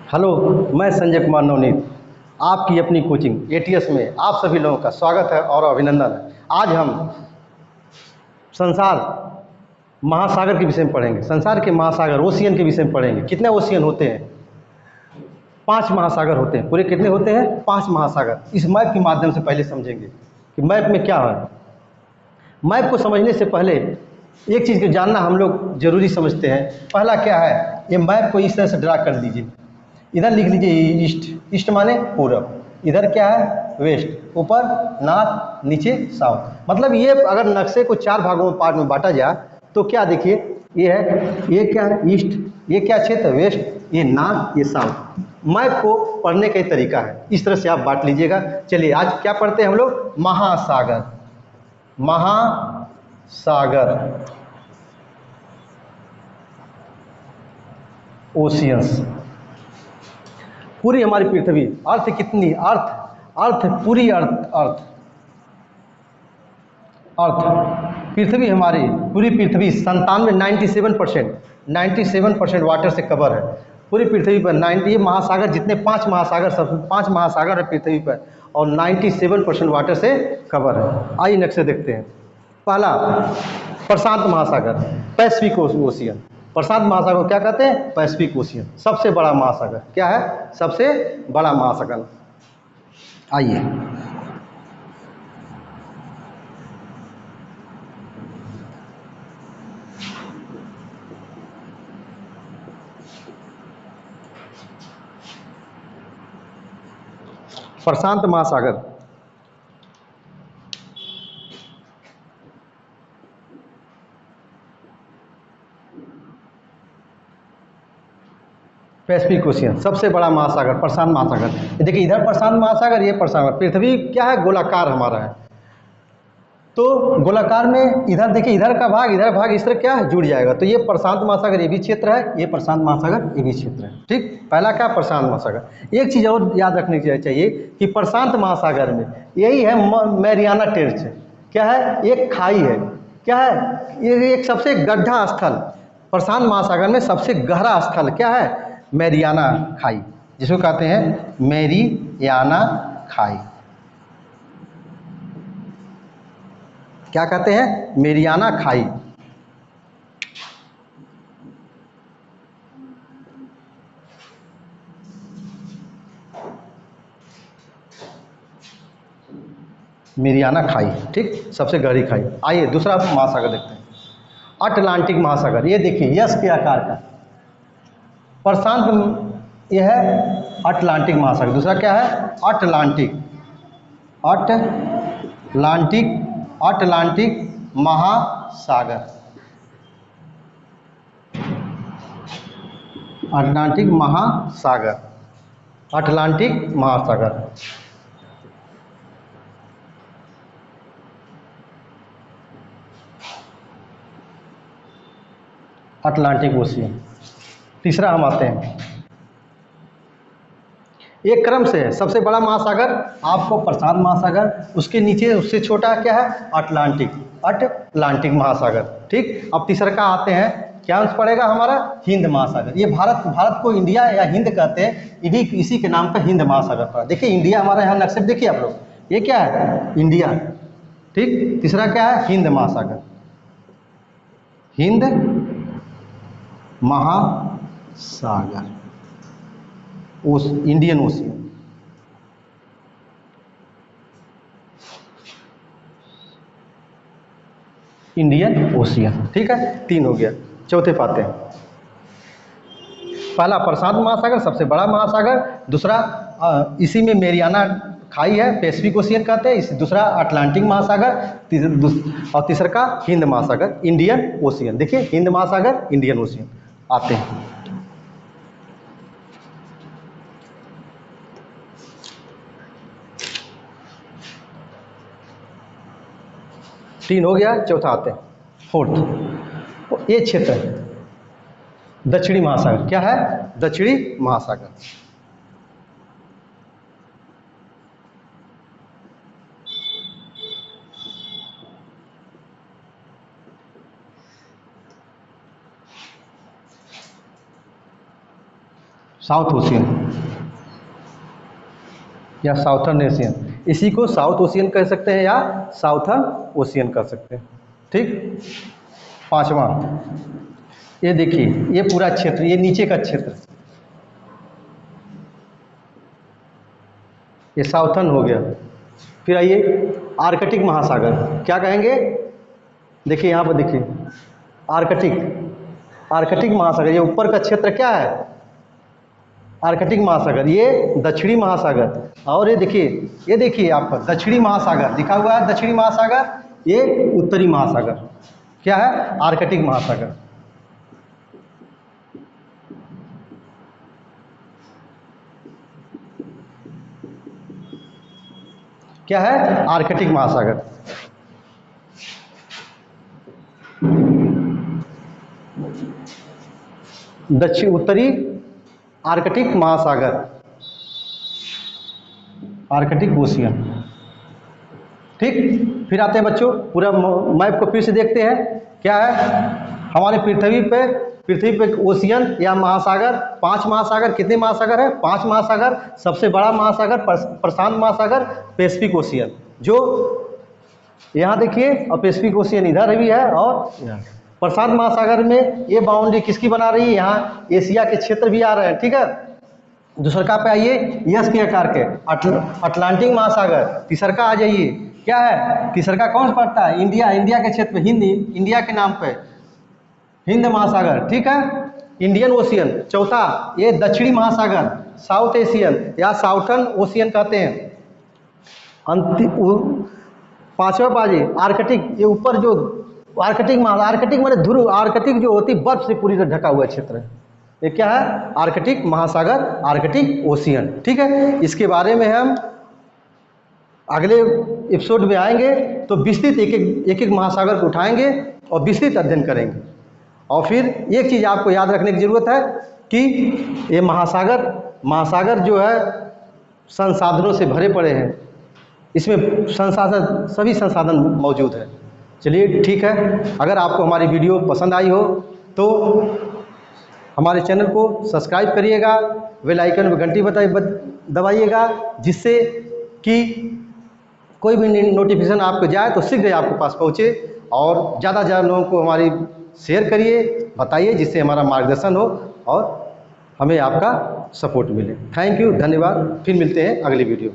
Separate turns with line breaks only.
Hello, मैं संजय कुमार नवनीत, आपकी अपनी कोचिंग एटीएस में आप सभी लोगों का स्वागत है और अभिनंदन है। आज हम संसार महासागर के विषय में पढ़ेंगे। संसार के महासागर ओशियन के विषय में पढ़ेंगे। कितने ओशियन होते हैं? 5 महासागर होते हैं। पूरे कितने होते हैं? 5 महासागर। इस मैप के माध्यम से पहले समझेंगे कि मैप में क्या है। मैप को समझने से पहले एक चीज़ को जानना हम लोग जरूरी समझते हैं। पहला क्या है, ये मैप को इस तरह से ड्रा कर दीजिए। इधर लिख लीजिए ईस्ट, ईस्ट माने पूरब। इधर क्या है? वेस्ट। ऊपर नॉर्थ, नीचे साउथ। मतलब ये अगर नक्शे को 4 भागों में पार्ट में बांटा जाए तो क्या देखिए, ये है, ये क्या है? ईस्ट। ये क्या क्षेत्र? वेस्ट। ये नॉर्थ, ये साउथ। मैप को पढ़ने का ही तरीका है, इस तरह से आप बांट लीजिएगा। चलिए आज क्या पढ़ते हैं हम लोग? महासागर। महासागर, ओशियंस। पूरी हमारी पृथ्वी, अर्थ कितनी, अर्थ अर्थ पूरी अर्थ अर्थ अर्थ पृथ्वी हमारी पूरी पृथ्वी 97% वाटर से कवर है। पूरी पृथ्वी पर 90, ये महासागर जितने 5 महासागर, सब 5 महासागर है पृथ्वी पर और 97% वाटर से कवर है। आइए नक्शे देखते हैं। पहला प्रशांत महासागर, पैसिफिक ओशियन। प्रशांत महासागर को क्या कहते हैं? Pacific ocean. सबसे बड़ा महासागर क्या है? सबसे बड़ा महासागर। आइए प्रशांत महासागर, पैसिफिक ओशियन सबसे बड़ा महासागर प्रशांत महासागर। ये देखिए, इधर प्रशांत महासागर, ये प्रशांत। पृथ्वी क्या है? गोलाकार हमारा है। तो गोलाकार में इधर देखिए, इधर भाग इस तरह क्या है? जुड़ जाएगा। तो ये प्रशांत महासागर, ये भी क्षेत्र है। ये प्रशांत महासागर, ये भी क्षेत्र है। ठीक, पहला क्या? प्रशांत महासागर। एक चीज़ और याद रखनी चाहिए कि प्रशांत महासागर में यही है मैरियाना ट्रेंच। क्या है? एक खाई है। क्या है? ये एक सबसे गड्ढा स्थल। प्रशांत महासागर में सबसे गहरा स्थल क्या है? मैरियाना खाई, जिसको कहते हैं मैरियाना खाई। क्या कहते हैं? मैरियाना खाई। मैरियाना खाई, ठीक, सबसे गहरी खाई। आइए दूसरा महासागर देखते हैं। अटलांटिक महासागर। ये देखिए यस के आकार का प्रशांत, ये है अटलांटिक महासागर। दूसरा क्या है? अटलांटिक, अटलांटिक, अटलांटिक महासागर। अटलांटिक महासागर, अटलांटिक महासागर। Atlantic ocean. तीसरा हम आते हैं, एक क्रम से है। सबसे बड़ा महासागर आपको प्रशांत महासागर, उसके नीचे उससे छोटा क्या है? अटलांटिक, अटलांटिक महासागर। ठीक, अब तीसरा का आते हैं, क्या अंश पड़ेगा हमारा? हिंद महासागर। ये भारत को इंडिया या हिंद कहते हैं, इसी के नाम पर हिंद महासागर पड़ा। देखिए इंडिया हमारा यहाँ नक्शे देखिए आप लोग, ये क्या है? इंडिया। ठीक, तीसरा क्या है? हिंद महासागर, हिंद महासागर, इंडियन ओशियन। Indian ocean. ठीक है, 3 हो गया। चौथे पाते हैं। पहला प्रशांत महासागर, सबसे बड़ा महासागर। दूसरा इसी में मेरियाना खाई है, पैसिफिक ओशियन कहते हैं। दूसरा अटलांटिक महासागर। और तीसरा का हिंद महासागर, इंडियन ओशियन। देखिए हिंद महासागर, इंडियन ओशियन। आते हैं, तीन हो गया। चौथा आते हैं, फोर्थ। ये क्षेत्र है दक्षिणी महासागर। क्या है? दक्षिणी महासागर। साउथ ओशियन या साउथर्न एशियन, इसी को साउथ ओशियन कह सकते हैं या साउथर्न ओशियन कह सकते हैं। ठीक। पांचवा, ये देखिए ये पूरा क्षेत्र, ये नीचे का क्षेत्र, ये साउथर्न हो गया। फिर आइए आर्कटिक महासागर, क्या कहेंगे, देखिए यहाँ पर देखिए आर्कटिक महासागर, ये ऊपर का क्षेत्र क्या है, आर्कटिक महासागर, ये दक्षिणी महासागर। और ये देखिए आपका दक्षिणी महासागर लिखा हुआ है, दक्षिणी महासागर, ये उत्तरी महासागर, क्या है, आर्कटिक महासागर। क्या है, आर्कटिक महासागर। दक्षिण उत्तरी आर्कटिक महासागर, आर्कटिक ओशियन। ठीक। फिर आते हैं बच्चों, पूरा मैप को फिर से देखते हैं। क्या है, हमारे पृथ्वी पे ओशियन या महासागर, 5 महासागर, कितने महासागर है, 5 महासागर। सबसे बड़ा महासागर प्रशांत महासागर, पैसिफिक ओशियन, जो यहाँ देखिए, और पैसिफिक ओशियन इधर भी है, और प्रशांत महासागर में ये बाउंड्री किसकी बना रही है, यहाँ एशिया के क्षेत्र भी आ रहे हैं। ठीक है। दूसरका पे आइए, यस के आकार के अटलांटिक महासागर। तीसरका आ जाइए, क्या है, तीसरका कौन सा पड़ता है, इंडिया के क्षेत्र में, इंडिया के नाम पे हिंद महासागर। ठीक है, इंडियन ओशियन। चौथा, ये दक्षिणी महासागर, साउथ एशियन या साउथर्न ओशियन कहते हैं। पांचवा बाजी आर्कटिक, ये ऊपर जो आर्कटिक माने ध्रुव, आर्कटिक जो होती बर्फ से पूरी तरह ढका हुआ क्षेत्र है, ये क्या है, आर्कटिक महासागर, आर्कटिक ओशियन। ठीक है। इसके बारे में हम अगले एपिसोड में आएंगे तो विस्तृत एक एक महासागर को उठाएंगे और विस्तृत अध्ययन करेंगे। और फिर एक चीज़ आपको याद रखने की ज़रूरत है कि ये महासागर जो है संसाधनों से भरे पड़े हैं, इसमें सभी संसाधन मौजूद है। चलिए ठीक है, अगर आपको हमारी वीडियो पसंद आई हो तो हमारे चैनल को सब्सक्राइब करिएगा, बेल आइकन पर घंटी दबाइएगा, जिससे कि कोई भी नोटिफिकेशन आपको जाए तो शीघ्र आपके पास पहुँचे। और ज़्यादा से ज़्यादा लोगों को हमारी शेयर करिए, बताइए, जिससे हमारा मार्गदर्शन हो और हमें आपका सपोर्ट मिले। थैंक यू, धन्यवाद। फिर मिलते हैं अगली वीडियो।